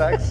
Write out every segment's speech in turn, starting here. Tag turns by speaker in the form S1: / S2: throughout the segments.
S1: Thanks.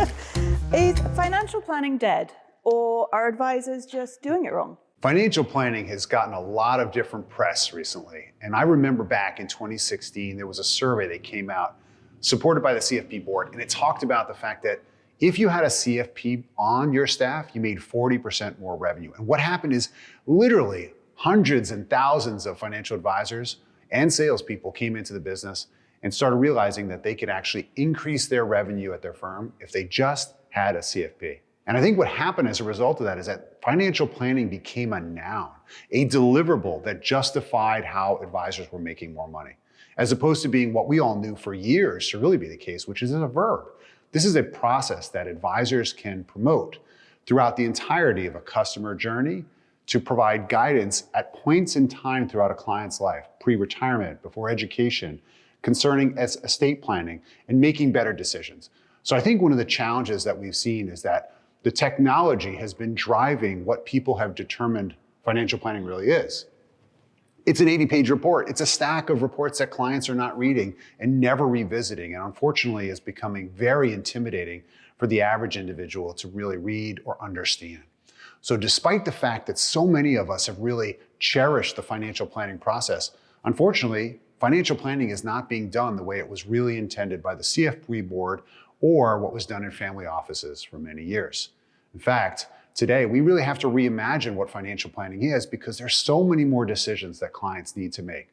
S2: Is financial planning dead, or are advisors just doing it wrong?
S1: Financial planning has gotten a lot of different press recently. And I remember back in 2016, there was a survey that came out supported by the CFP board, and it talked about the fact that if you had a CFP on your staff, you made 40% more revenue. And what happened is literally hundreds and thousands of financial advisors and salespeople came into the business and started realizing that they could actually increase their revenue at their firm if they just had a CFP. And I think what happened as a result of that is that financial planning became a noun, a deliverable that justified how advisors were making more money, as opposed to being what we all knew for years to really be the case, which is a verb. This is a process that advisors can promote throughout the entirety of a customer journey to provide guidance at points in time throughout a client's life, pre-retirement, before education, concerning estate planning, and making better decisions. So I think one of the challenges that we've seen is that the technology has been driving what people have determined financial planning really is. It's an 80-page report. It's a stack of reports that clients are not reading and never revisiting, and unfortunately is becoming very intimidating for the average individual to really read or understand. So despite the fact that so many of us have really cherished the financial planning process, unfortunately, financial planning is not being done the way it was really intended by the CFP board or what was done in family offices for many years. In fact, today we really have to reimagine what financial planning is, because there's so many more decisions that clients need to make,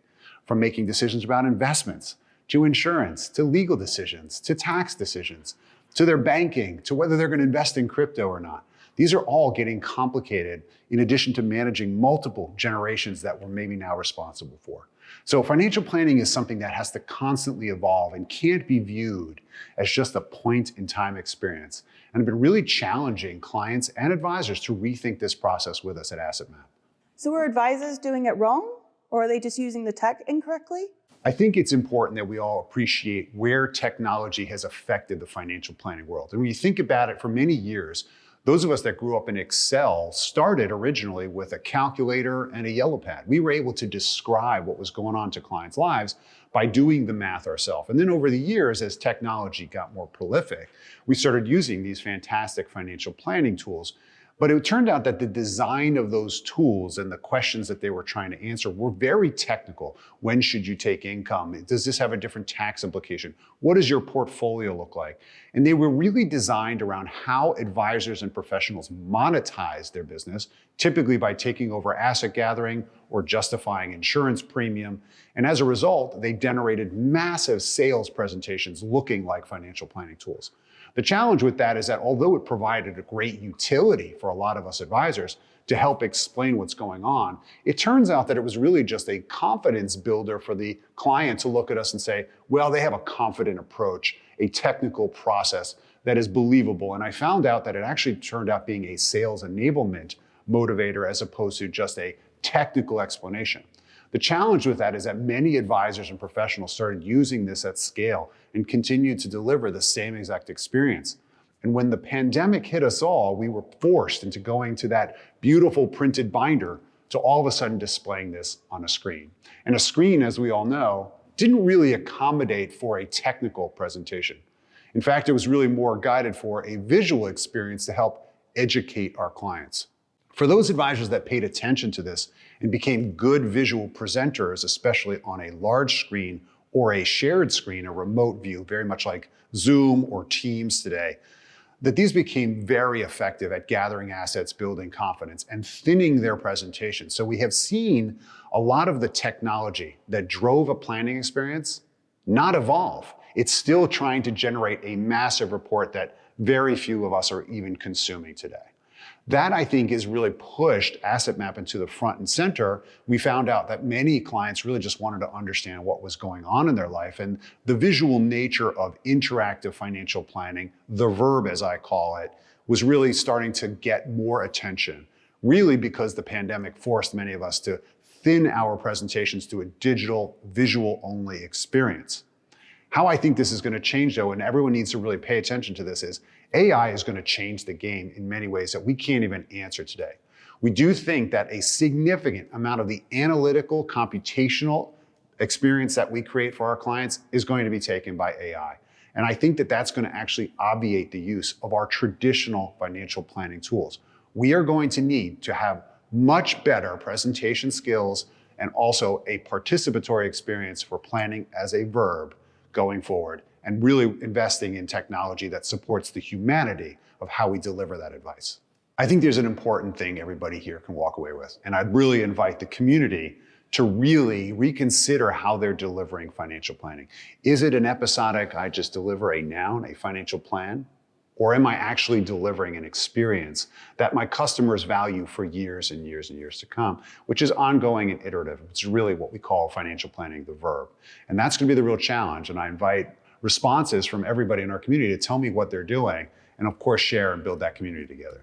S1: from making decisions about investments, to insurance, to legal decisions, to tax decisions, to their banking, to whether they're going to invest in crypto or not. These are all getting complicated in addition to managing multiple generations that we're maybe now responsible for. So financial planning is something that has to constantly evolve and can't be viewed as just a point-in-time experience. And it's been really challenging clients and advisors to rethink this process with us at AssetMap.
S2: So are advisors doing it wrong, or are they just using the tech incorrectly?
S1: I think it's important that we all appreciate where technology has affected the financial planning world. And when you think about it, for many years, those of us that grew up in Excel started originally with a calculator and a yellow pad. We were able to describe what was going on to clients' lives by doing the math ourselves. And then over the years, as technology got more prolific, we started using these fantastic financial planning tools. But it turned out that the design of those tools and the questions that they were trying to answer were very technical. When should you take income? Does this have a different tax implication? What does your portfolio look like? And they were really designed around how advisors and professionals monetize their business, typically by taking over asset gathering or justifying insurance premium. And as a result, they generated massive sales presentations looking like financial planning tools. The challenge with that is that although it provided a great utility for a lot of us advisors to help explain what's going on, it turns out that it was really just a confidence builder for the client to look at us and say, well, they have a confident approach, a technical process that is believable. And I found out that it actually turned out being a sales enablement motivator as opposed to just a technical explanation. The challenge with that is that many advisors and professionals started using this at scale and continued to deliver the same exact experience. And when the pandemic hit us all, we were forced into going to that beautiful printed binder to all of a sudden displaying this on a screen. And a screen, as we all know, didn't really accommodate for a technical presentation. In fact, it was really more guided for a visual experience to help educate our clients. For those advisors that paid attention to this and became good visual presenters, especially on a large screen or a shared screen, a remote view, very much like Zoom or Teams today, that these became very effective at gathering assets, building confidence, and thinning their presentation. So we have seen a lot of the technology that drove a planning experience not evolve. It's still trying to generate a massive report that very few of us are even consuming today. That, I think, has really pushed AssetMap into the front and center. We found out that many clients really just wanted to understand what was going on in their life, and the visual nature of interactive financial planning, the verb as I call it, was really starting to get more attention, really because the pandemic forced many of us to thin our presentations to a digital, visual-only experience. How I think this is going to change, though, and everyone needs to really pay attention to this, is AI is going to change the game in many ways that we can't even answer today. We do think that a significant amount of the analytical, computational experience that we create for our clients is going to be taken by AI. And I think that that's going to actually obviate the use of our traditional financial planning tools. We are going to need to have much better presentation skills and also a participatory experience for planning as a verb going forward, and really investing in technology that supports the humanity of how we deliver that advice. I think there's an important thing everybody here can walk away with, and I'd really invite the community to really reconsider how they're delivering financial planning. Is it an episodic, I just deliver a noun, a financial plan? Or am I actually delivering an experience that my customers value for years and years and years to come, which is ongoing and iterative? It's really what we call financial planning, the verb. And that's going to be the real challenge. And I invite responses from everybody in our community to tell me what they're doing, and of course, share and build that community together.